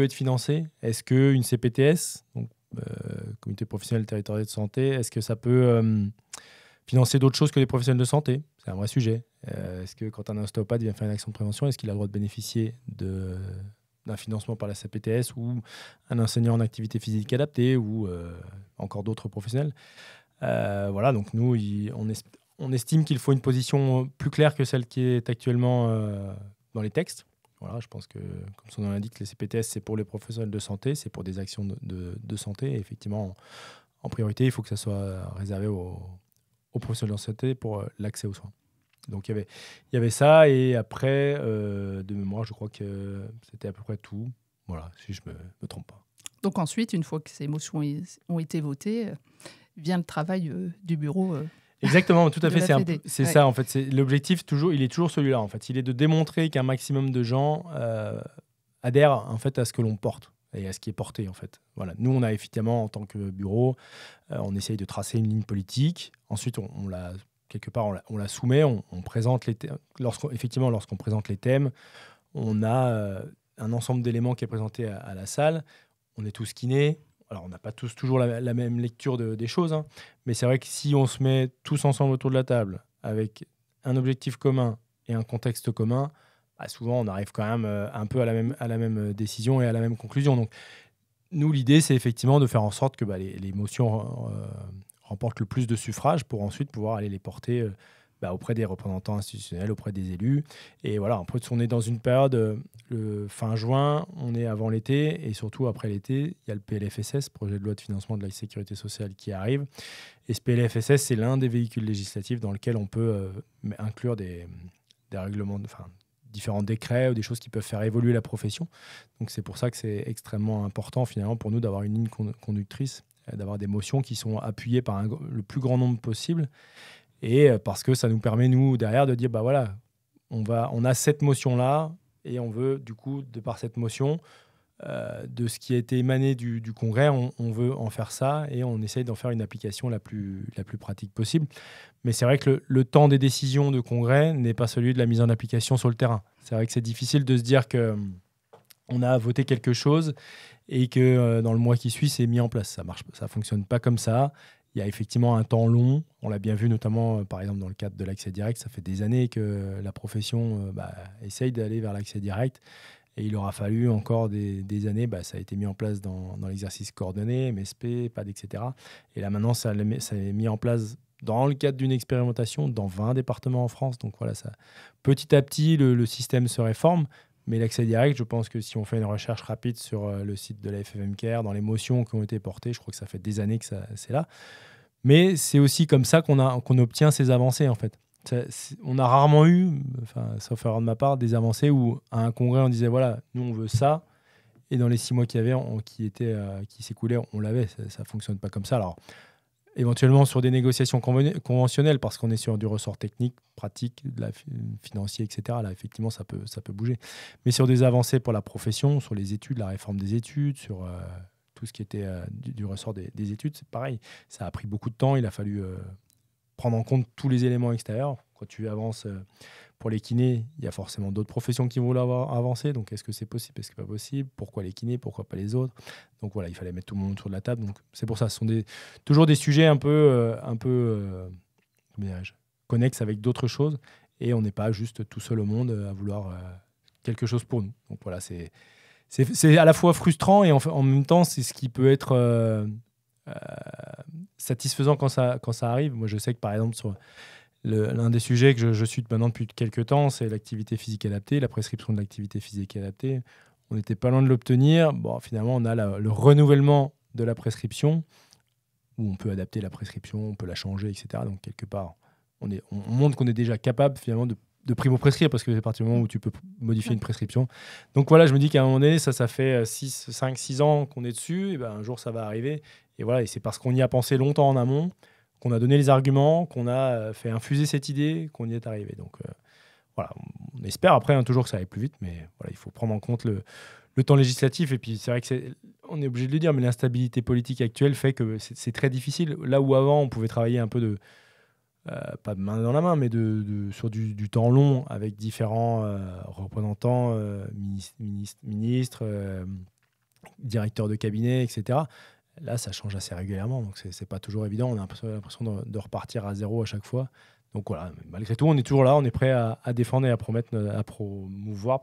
[SPEAKER 2] être financé? Est-ce qu'une CPTS, donc Comité professionnel territorial de santé, est-ce que ça peut financer d'autres choses que les professionnels de santé? C'est un vrai sujet. Est-ce que quand un ostéopathe vient faire une action de prévention, est-ce qu'il a le droit de bénéficier d'un financement par la CPTS, ou un enseignant en activité physique adaptée, ou encore d'autres professionnels? Voilà, donc nous, on estime qu'il faut une position plus claire que celle qui est actuellement dans les textes. Voilà, je pense que, comme son nom l'indique, les CPTS, c'est pour les professionnels de santé, c'est pour des actions de santé. Et effectivement, en priorité, il faut que ça soit réservé aux aux professionnels de santé pour l'accès aux soins. Donc il y avait ça, et après, de mémoire, je crois que c'était à peu près tout. Voilà, si je me trompe pas.
[SPEAKER 1] Donc ensuite, une fois que ces motions ont été votées, vient le travail du bureau.
[SPEAKER 2] Exactement, tout à fait. C'est
[SPEAKER 1] Ouais.
[SPEAKER 2] ça, en fait. L'objectif, il est toujours celui-là, en fait. Il est de démontrer qu'un maximum de gens adhèrent, en fait, à ce que l'on porte et à ce qui est porté, en fait. Voilà. Nous, on a effectivement, en tant que bureau, on essaye de tracer une ligne politique. Ensuite, on la, quelque part, on la soumet, on présente les thèmes. Lorsqu'on présente les thèmes, on a un ensemble d'éléments qui est présenté à la salle. On est tous kinés. Alors, on n'a pas tous toujours la même lecture des choses, hein, mais c'est vrai que si on se met tous ensemble autour de la table avec un objectif commun et un contexte commun, bah, souvent on arrive quand même un peu à la même décision et à la même conclusion. Donc, nous, l'idée, c'est effectivement de faire en sorte que les motions remportent le plus de suffrages pour ensuite pouvoir aller les porter auprès des représentants institutionnels, auprès des élus. Et voilà, après, on est dans une période, fin juin, on est avant l'été, et surtout après l'été, il y a le PLFSS, projet de loi de financement de la sécurité sociale, qui arrive. Et ce PLFSS, c'est l'un des véhicules législatifs dans lequel on peut inclure des règlements, différents décrets ou des choses qui peuvent faire évoluer la profession. Donc c'est pour ça que c'est extrêmement important finalement pour nous d'avoir une ligne conductrice, d'avoir des motions qui sont appuyées par le plus grand nombre possible. Et parce que ça nous permet, nous, derrière, de dire, bah voilà, on a cette motion-là, et on veut, du coup, de par cette motion, de ce qui a été émané du congrès, on veut en faire ça, et on essaye d'en faire une application la plus pratique possible. Mais c'est vrai que le temps des décisions de congrès n'est pas celui de la mise en application sur le terrain. C'est vrai que c'est difficile de se dire qu'on a voté quelque chose et que dans le mois qui suit, c'est mis en place. Ça fonctionne pas comme ça. Il y a effectivement un temps long. On l'a bien vu notamment, par exemple, dans le cadre de l'accès direct. Ça fait des années que la profession essaye d'aller vers l'accès direct. Et il aura fallu encore des années. Ça a été mis en place dans l'exercice coordonné, MSP, PAD, etc. Et là, maintenant, ça est mis en place dans le cadre d'une expérimentation dans 20 départements en France. Donc voilà, petit à petit, le système se réforme. Mais l'accès direct, je pense que si on fait une recherche rapide sur le site de la FFM-Care, dans les motions qui ont été portées, je crois que ça fait des années que c'est là. Mais c'est aussi comme ça qu'on obtient ces avancées, en fait. On a rarement eu, sauf erreur de ma part, des avancées où à un congrès, on disait, voilà, nous, on veut ça. Et dans les 6 mois qu'il y avait, qui s'écoulaient, on l'avait. Ça ne fonctionne pas comme ça. Alors, éventuellement sur des négociations conventionnelles, parce qu'on est sur du ressort technique, pratique, financier, etc. Là, effectivement, ça peut bouger. Mais sur des avancées pour la profession, sur les études, la réforme des études, sur tout ce qui était du ressort des études, c'est pareil. Ça a pris beaucoup de temps. Il a fallu prendre en compte tous les éléments extérieurs. Quand tu avances pour les kinés, il y a forcément d'autres professions qui vont l'avoir avancé. Donc, est-ce que c'est possible? Est-ce que c'est pas possible? Pourquoi les kinés? Pourquoi pas les autres? Donc, voilà, il fallait mettre tout le monde autour de la table. Donc, c'est pour ça. Ce sont toujours des sujets un peu connexes avec d'autres choses. Et on n'est pas juste tout seul au monde à vouloir quelque chose pour nous. Donc, voilà, c'est à la fois frustrant et en même temps, c'est ce qui peut être satisfaisant quand ça arrive. Moi, je sais que, par exemple, sur l'un des sujets que je suis maintenant depuis quelques temps, c'est l'activité physique adaptée, la prescription de l'activité physique adaptée. On n'était pas loin de l'obtenir. Bon, finalement, on a le renouvellement de la prescription, où on peut adapter la prescription, on peut la changer, etc. Donc, quelque part, on montre qu'on est déjà capable, finalement, de primo-prescrire, parce que c'est à partir du moment où tu peux modifier une prescription. Donc, voilà, je me dis qu'à un moment donné, ça fait 5, 6 ans qu'on est dessus, et un jour, ça va arriver. Et voilà, et c'est parce qu'on y a pensé longtemps en amont, qu'on a donné les arguments, qu'on a fait infuser cette idée, qu'on y est arrivé. Donc voilà, on espère après toujours que ça aille plus vite, mais voilà, il faut prendre en compte le temps législatif. Et puis c'est vrai que on est obligé de le dire, mais l'instabilité politique actuelle fait que c'est très difficile. Là où avant, on pouvait travailler un peu pas de main dans la main, mais sur du temps long avec différents représentants, ministres, directeurs de cabinet, etc. Là, ça change assez régulièrement, donc c'est pas toujours évident. On a l'impression de repartir à zéro à chaque fois. Donc voilà, malgré tout, on est toujours là, on est prêt à défendre et à promouvoir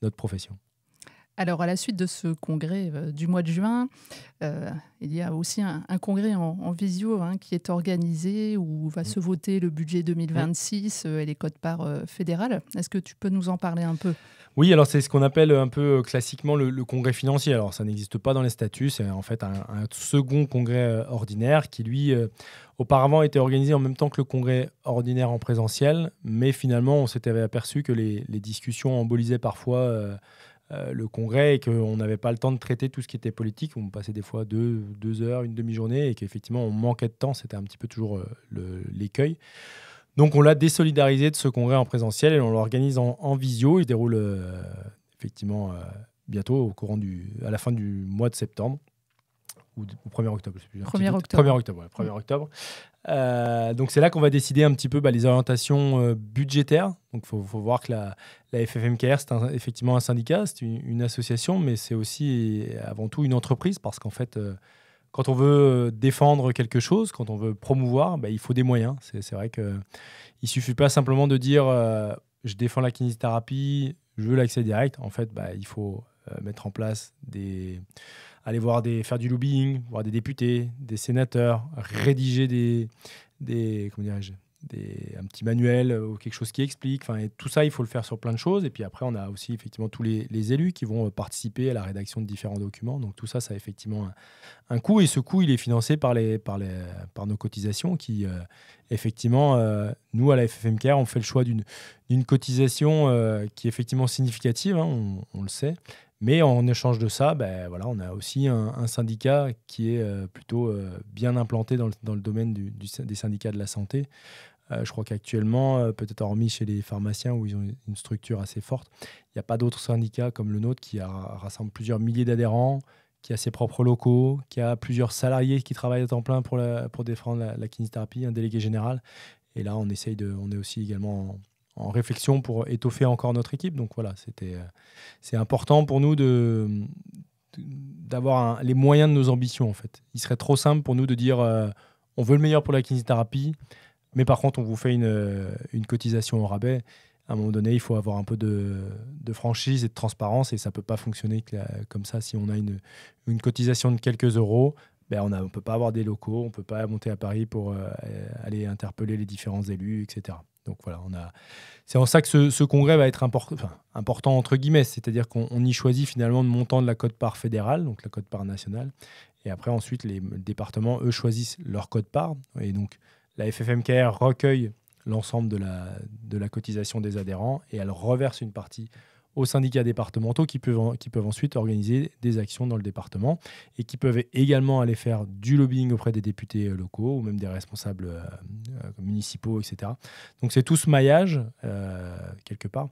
[SPEAKER 2] notre profession.
[SPEAKER 1] Alors, à la suite de ce congrès du mois de juin, il y a aussi un congrès en visio qui est organisé où va se voter le budget 2026 et les quotes-parts fédérales. Est-ce que tu peux nous en parler un peu ?
[SPEAKER 2] Oui, alors c'est ce qu'on appelle un peu classiquement le congrès financier. Alors ça n'existe pas dans les statuts, c'est en fait un second congrès ordinaire qui lui auparavant était organisé en même temps que le congrès ordinaire en présentiel, mais finalement on s'était aperçu que les discussions embolisaient parfois le congrès et qu'on n'avait pas le temps de traiter tout ce qui était politique. On passait des fois 2 heures, une demi-journée et qu'effectivement on manquait de temps, c'était un petit peu toujours l'écueil. Donc on l'a désolidarisé de ce congrès en présentiel et on l'organise en visio. Il se déroule effectivement bientôt à la fin du mois de septembre ou 1er octobre. Je sais plus,
[SPEAKER 1] 1er octobre.
[SPEAKER 2] 1er octobre, ouais, 1er octobre. Donc c'est là qu'on va décider un petit peu les orientations budgétaires. Donc il faut voir que la FFMKR, c'est effectivement un syndicat, c'est une association, mais c'est aussi avant tout une entreprise parce qu'en fait... quand on veut défendre quelque chose, quand on veut promouvoir, il faut des moyens. C'est vrai qu'il ne suffit pas simplement de dire je défends la kinésithérapie, je veux l'accès direct. En fait, il faut mettre en place aller faire du lobbying, voir des députés, des sénateurs, rédiger un petit manuel ou quelque chose qui explique. Et tout ça, il faut le faire sur plein de choses. Et puis après, on a aussi effectivement tous les élus qui vont participer à la rédaction de différents documents. Donc tout ça, ça a effectivement un coût. Et ce coût, il est financé par nos cotisations qui, effectivement, nous, à la FFMKR, on fait le choix d'une cotisation qui est effectivement significative, on le sait. Mais en échange de ça, on a aussi un syndicat qui est plutôt bien implanté dans le domaine des syndicats de la santé. Je crois qu'actuellement, peut-être hormis chez les pharmaciens où ils ont une structure assez forte, il n'y a pas d'autres syndicats comme le nôtre qui rassemble plusieurs milliers d'adhérents, qui a ses propres locaux, qui a plusieurs salariés qui travaillent à temps plein pour défendre la kinésithérapie, un délégué général. Et là, on est aussi également en réflexion pour étoffer encore notre équipe. Donc voilà, c'est important pour nous d'avoir les moyens de nos ambitions en fait. Il serait trop simple pour nous de dire on veut le meilleur pour la kinésithérapie, mais par contre on vous fait une cotisation au rabais. À un moment donné, il faut avoir un peu de franchise et de transparence et ça ne peut pas fonctionner comme ça. Si on a une cotisation de quelques euros, on ne peut pas avoir des locaux, on ne peut pas monter à Paris pour aller interpeller les différents élus, etc. Donc voilà, c'est en ça que ce congrès va être important entre guillemets, c'est-à-dire qu'on y choisit finalement le montant de la quote-part fédérale, donc la quote-part nationale, et après ensuite les départements, eux, choisissent leur quote-part, et donc la FFMKR recueille l'ensemble de la cotisation des adhérents et elle reverse une partie aux syndicats départementaux qui peuvent ensuite organiser des actions dans le département et qui peuvent également aller faire du lobbying auprès des députés locaux ou même des responsables municipaux, etc. Donc c'est tout ce maillage, quelque part,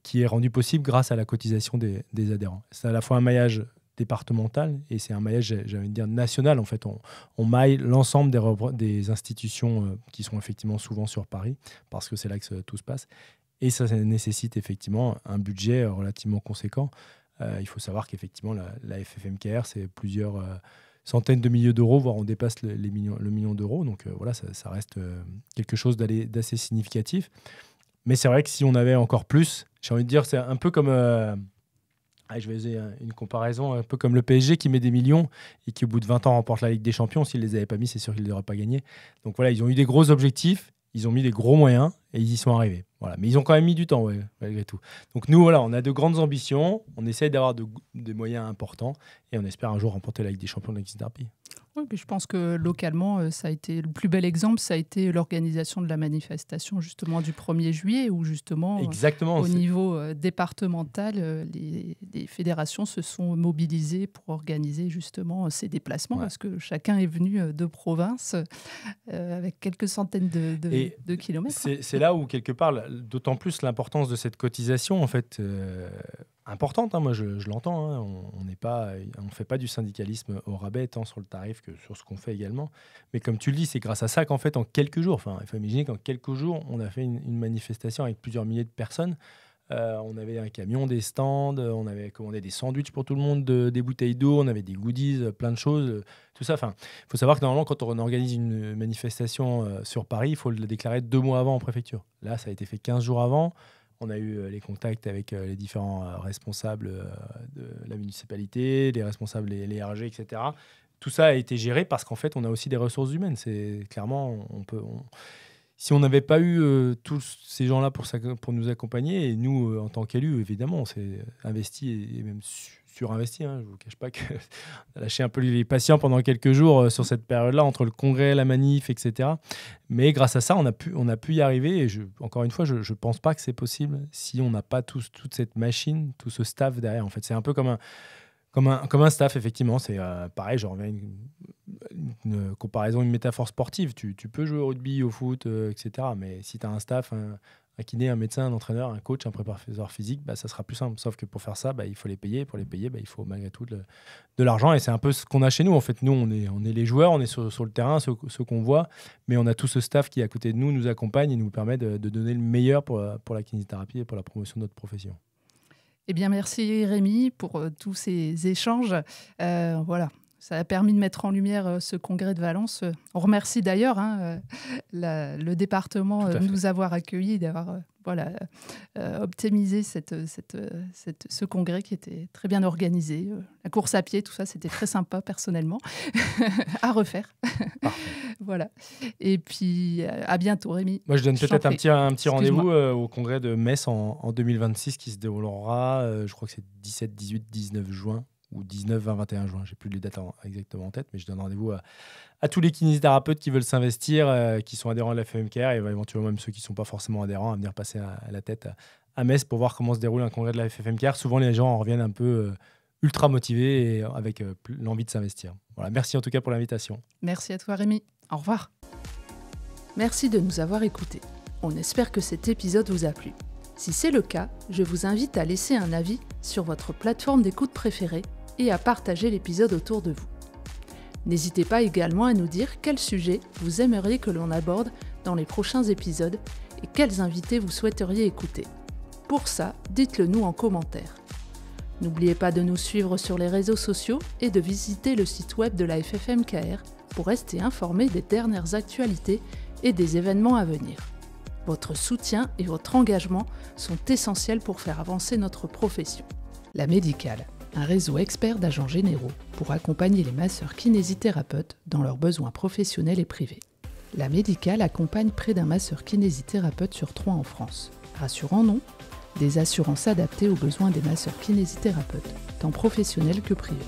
[SPEAKER 2] qui est rendu possible grâce à la cotisation des adhérents. C'est à la fois un maillage départemental et c'est un maillage, j'ai envie de dire, national. En fait, on maille l'ensemble des institutions qui sont effectivement souvent sur Paris parce que c'est là que tout se passe. Et ça nécessite effectivement un budget relativement conséquent. Il faut savoir qu'effectivement, la FFMKR, c'est plusieurs centaines de milliers d'euros, voire on dépasse le million d'euros. Donc voilà, ça reste quelque chose d'assez significatif. Mais c'est vrai que si on avait encore plus, j'ai envie de dire, c'est un peu comme... je vais essayer une comparaison, un peu comme le PSG qui met des millions et qui, au bout de 20 ans, remporte la Ligue des Champions. S'ils ne les avaient pas mis, c'est sûr qu'ils ne l'auraient pas gagné. Donc voilà, ils ont eu des gros objectifs. Ils ont mis des gros moyens et ils y sont arrivés. Voilà. Mais ils ont quand même mis du temps, malgré tout. Donc nous, voilà, on a de grandes ambitions, on essaye d'avoir des moyens importants et on espère un jour remporter la Ligue des Champions de la kinésithérapie.
[SPEAKER 1] Oui, mais je pense que localement, ça a été le plus bel exemple, ça a été l'organisation de la manifestation justement du 1er juillet, où justement,
[SPEAKER 2] exactement,
[SPEAKER 1] au niveau départemental, les fédérations se sont mobilisées pour organiser justement ces déplacements, parce que chacun est venu de province avec quelques centaines de kilomètres.
[SPEAKER 2] C'est là où, quelque part, d'autant plus l'importance de cette cotisation, en fait, importante, moi je l'entends, on ne fait pas du syndicalisme au rabais tant sur le tarif que sur ce qu'on fait également, mais comme tu le dis, c'est grâce à ça qu'en fait en quelques jours, il faut imaginer qu'en quelques jours on a fait une manifestation avec plusieurs milliers de personnes. On avait un camion, des stands, on avait commandé des sandwichs pour tout le monde, des bouteilles d'eau, on avait des goodies, plein de choses, tout ça. Il faut savoir que normalement quand on organise une manifestation sur Paris, il faut le déclarer 2 mois avant en préfecture. Là ça a été fait 15 jours avant. On a eu les contacts avec les différents responsables de la municipalité, les responsables, les RG, etc. Tout ça a été géré parce qu'en fait, on a aussi des ressources humaines. C'est clairement, si on n'avait pas eu tous ces gens-là pour nous accompagner, et nous, en tant qu'élus, évidemment, on s'est investi et même surinvesti. Je ne vous cache pas qu'on a lâché un peu les patients pendant quelques jours sur cette période-là, entre le congrès, la manif, etc. Mais grâce à ça, on a pu y arriver. Et encore une fois, je ne pense pas que c'est possible si on n'a pas toute cette machine, tout ce staff derrière. En fait, c'est un peu comme un staff, effectivement. C'est pareil, je reviens à une comparaison, une métaphore sportive. Tu peux jouer au rugby, au foot, etc. Mais si tu as un staff, un kiné, un médecin, un entraîneur, un coach, un préparateur physique, ça sera plus simple. Sauf que pour faire ça, il faut les payer. Pour les payer, il faut malgré tout de l'argent. Et c'est un peu ce qu'on a chez nous. En fait, nous, on est les joueurs, on est sur le terrain, ceux qu'on voit. Mais on a tout ce staff qui, à côté de nous accompagne et nous permet de donner le meilleur pour la kinésithérapie et pour la promotion de notre profession.
[SPEAKER 1] Eh bien, merci Rémi pour tous ces échanges. Voilà, ça a permis de mettre en lumière ce congrès de Valence. On remercie d'ailleurs le département de nous avoir accueillis, d'avoir optimisé ce congrès qui était très bien organisé. La course à pied, tout ça, c'était très sympa personnellement à refaire. Voilà. Et puis, à bientôt, Rémi.
[SPEAKER 2] Moi, je donne peut-être un petit rendez-vous au congrès de Metz en 2026 qui se déroulera, je crois que c'est 17, 18, 19 juin ou 19, 20, 21 juin. Je n'ai plus les dates exactement en tête, mais je donne rendez-vous à tous les kinésithérapeutes qui veulent s'investir, qui sont adhérents à la FMKR et éventuellement même ceux qui ne sont pas forcément adhérents à venir passer à la tête à Metz pour voir comment se déroule un congrès de la FFMKR. Souvent, les gens en reviennent un peu ultra motivés et avec l'envie de s'investir. Voilà, merci en tout cas pour l'invitation.
[SPEAKER 1] Merci à toi, Rémi. Au revoir. Merci de nous avoir écoutés. On espère que cet épisode vous a plu. Si c'est le cas, je vous invite à laisser un avis sur votre plateforme d'écoute préférée et à partager l'épisode autour de vous. N'hésitez pas également à nous dire quel sujet vous aimeriez que l'on aborde dans les prochains épisodes et quels invités vous souhaiteriez écouter. Pour ça, dites-le nous en commentaire. N'oubliez pas de nous suivre sur les réseaux sociaux et de visiter le site web de la FFMKR pour rester informé des dernières actualités et des événements à venir. Votre soutien et votre engagement sont essentiels pour faire avancer notre profession. La Médicale, un réseau expert d'agents généraux pour accompagner les masseurs kinésithérapeutes dans leurs besoins professionnels et privés. La Médicale accompagne près d'un masseur kinésithérapeute sur 3 en France. Rassurant non, des assurances adaptées aux besoins des masseurs kinésithérapeutes, tant professionnels que privés.